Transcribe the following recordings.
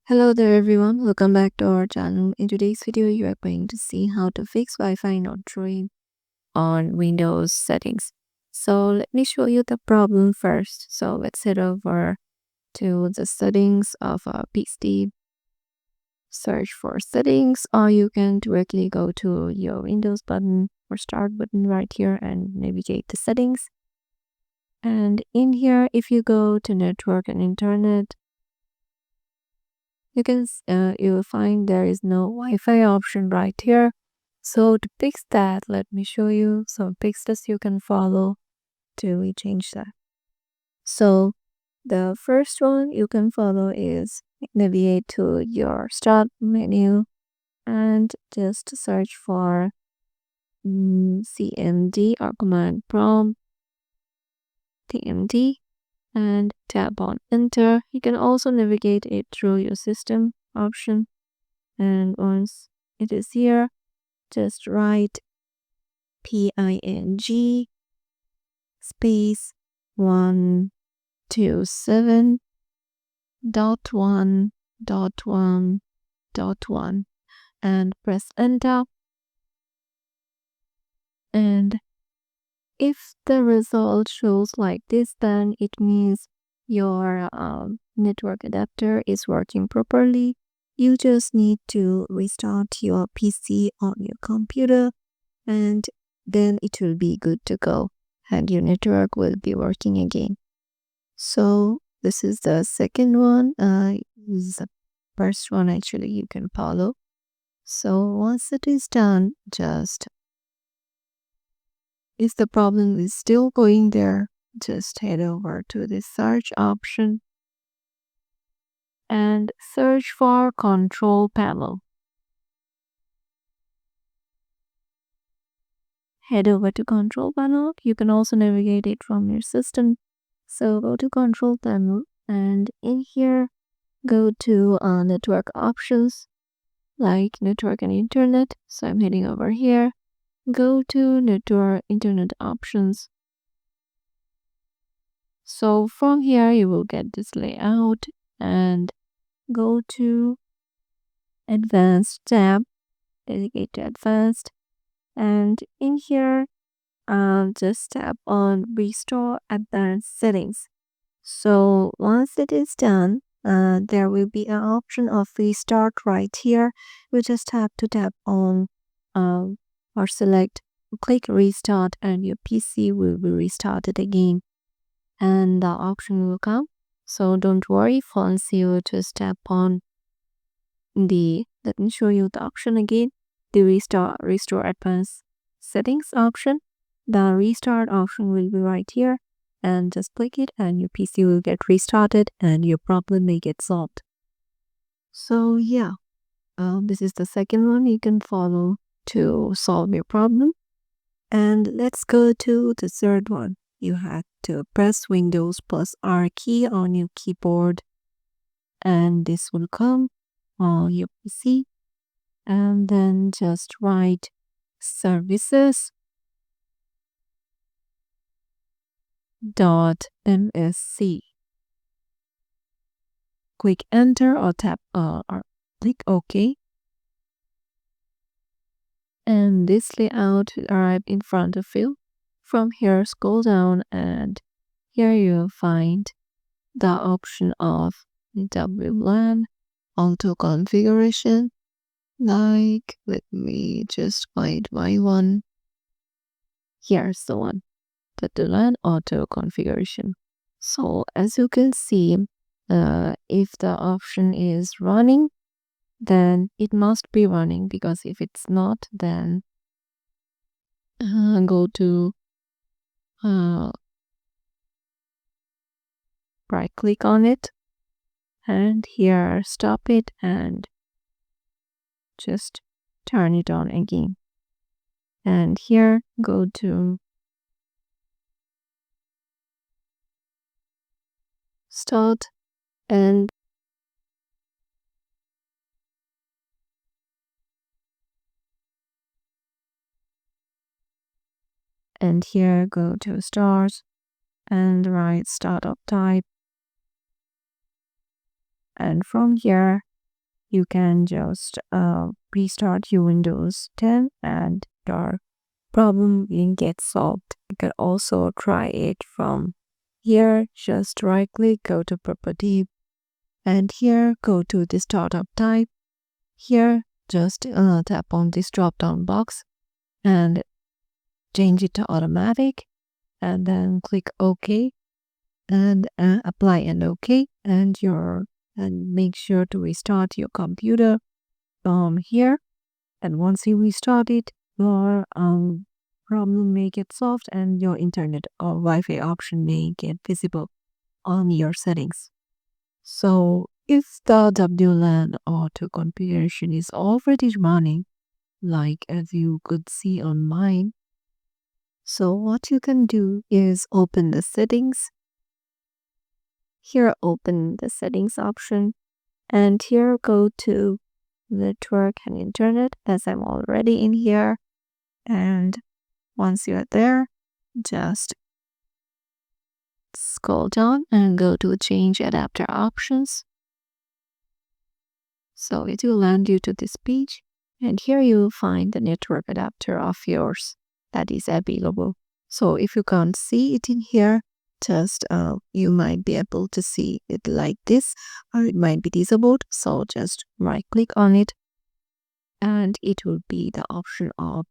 Hello there everyone, welcome back to our channel. In today's video, you are going to see how to fix Wi-Fi not showing on Windows settings. So let me show you the problem first. So let's head over to the settings of our PC, search for settings, or you can directly go to your Windows button or start button right here and navigate the settings. And in here, if you go to network and internet, you will find there is no Wi-Fi option right here. So to fix that, let me show you some fixes you can follow to change that. So the first one you can follow is navigate to your start menu and just search for CMD or command prompt TMD and tap on enter. You can also navigate it through your system option, and once it is here, just write PING space 127.1.1.1 and press enter. And if the result shows like this, then it means your network adapter is working properly. You just need to restart your PC on your computer, and then it will be good to go and your network will be working again. So this is the second one. This is the first one actually you can follow. So once it is done, just if the problem is still going there, just head over to the search option and search for control panel. Head over to control panel. You can also navigate it from your system. So go to control panel and in here go to network options like network and internet. So I'm heading over here. Go to network internet options. So from here you will get this layout and go to advanced tab, dedicate to advanced, and in here just tap on restore advanced settings. So once it is done, there will be an option of restart right here. We just have to tap on or select, click restart, and your PC will be restarted again and the option will come. So don't worry, once you just tap on let me show you the option again, the restore advanced settings option. The restart option will be right here, and just click it and your PC will get restarted and your problem may get solved. So yeah, this is the second one you can follow to solve your problem. And let's go to the third one. You have to press Windows plus R key on your keyboard and this will come on your PC, and then just write services.msc. Click enter or tap or click OK. And this layout will arrive in front of you. From here, scroll down and here you'll find the option of WLAN auto configuration. Like, let me just find my one. Here's the one, the WLAN auto configuration. So as you can see, if the option is running, then it must be running, because if it's not, then go to right click on it and here stop it and just turn it on again, and here go to start and here go to start and write startup type, and from here you can just restart your Windows 10 and your problem will get solved. You can also try it from here. Just right click, go to property, and here go to the startup type. Here just tap on this drop down box and change it to automatic, and then click OK and apply and OK, and make sure to restart your computer from here. And once you restart it, your problem may get solved and your internet or Wi-Fi option may get visible on your settings. So if the WLAN auto configuration is already running, like as you could see on mine, so what you can do is open the settings. Here open the settings option, and here go to network and internet, as I'm already in here. And once you're there, just scroll down and go to change adapter options. So it will land you to this page, and here you will find the network adapter of yours that is available. So if you can't see it in here, just you might be able to see it like this, or it might be disabled. So just right click on it, and it will be the option of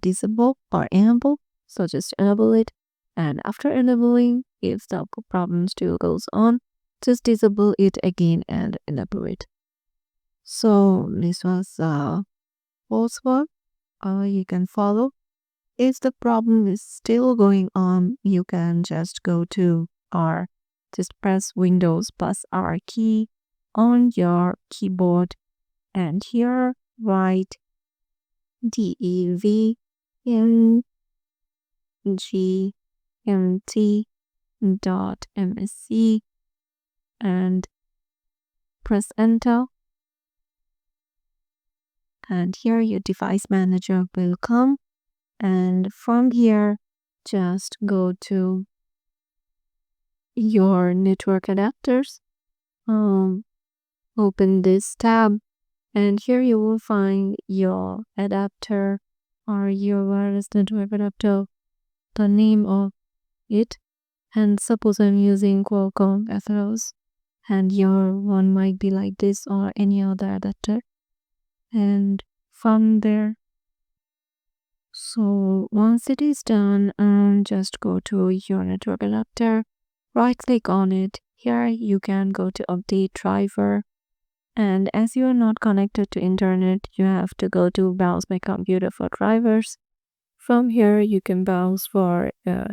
disable or enable. So just enable it, and after enabling, if the problem still goes on, just disable it again and enable it. So this was false one. You can follow. If the problem is still going on, you can just go to or just press Windows plus R key on your keyboard, and here write devngmt.msc and press enter. And here your device manager will come, and from here just go to your network adapters, open this tab, and here you will find your adapter or your wireless network adapter, the name of it. And suppose I'm using Qualcomm Ethos, and your one might be like this or any other adapter. And from there, so once it is done, just go to your network adapter, right click on it. Here you can go to update driver, and as you are not connected to internet, you have to go to browse my computer for drivers. From here you can browse for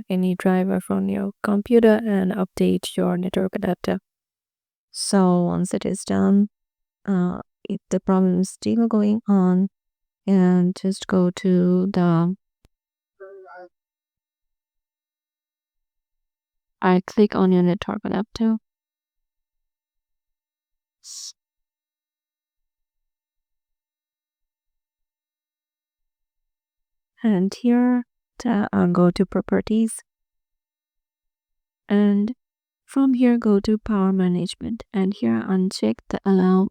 any driver from your computer and update your network adapter. So once it is done, if the problem is still going on, and just go to the click on your network adapter, and here go to properties, and from here go to power management, and here uncheck the allow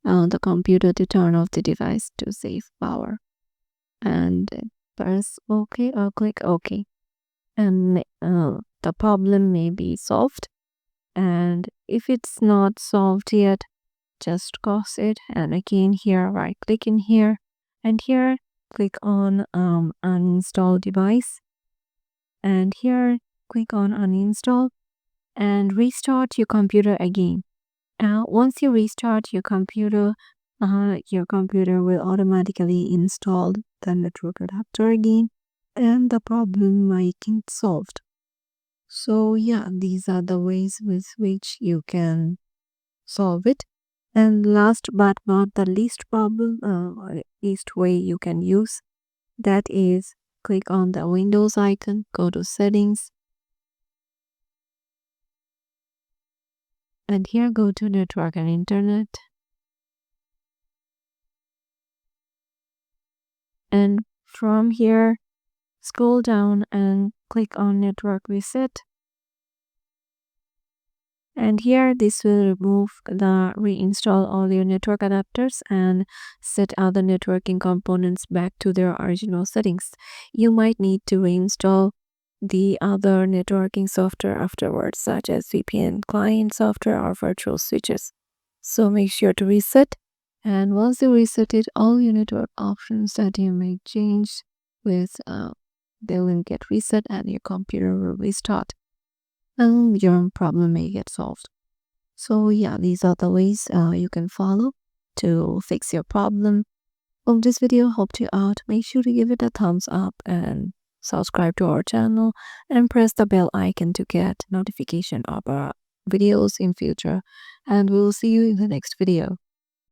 the computer to turn off the device to save power, and press OK or click OK, and the problem may be solved. And if it's not solved yet, just close it, and again here right click in here, and here click on uninstall device, and here click on uninstall and restart your computer again. Once you restart your computer will automatically install the network adapter again, and the problem might get solved. So yeah, these are the ways with which you can solve it. And last but not the least problem, or least way you can use, that is click on the Windows icon, go to settings, and here go to network and internet, and from here scroll down and click on network reset, And here this will remove the reinstall all your network adapters and set other networking components back to their original settings. You might need to reinstall the other networking software afterwards, such as VPN client software or virtual switches. So make sure to reset. And once you reset it, all your network options that you may change with they will get reset and your computer will restart and your problem may get solved. So yeah, these are the ways you can follow to fix your problem. Hope this video helped you out. Make sure to give it a thumbs up and subscribe to our channel and press the bell icon to get notification of our videos in future. And we'll see you in the next video.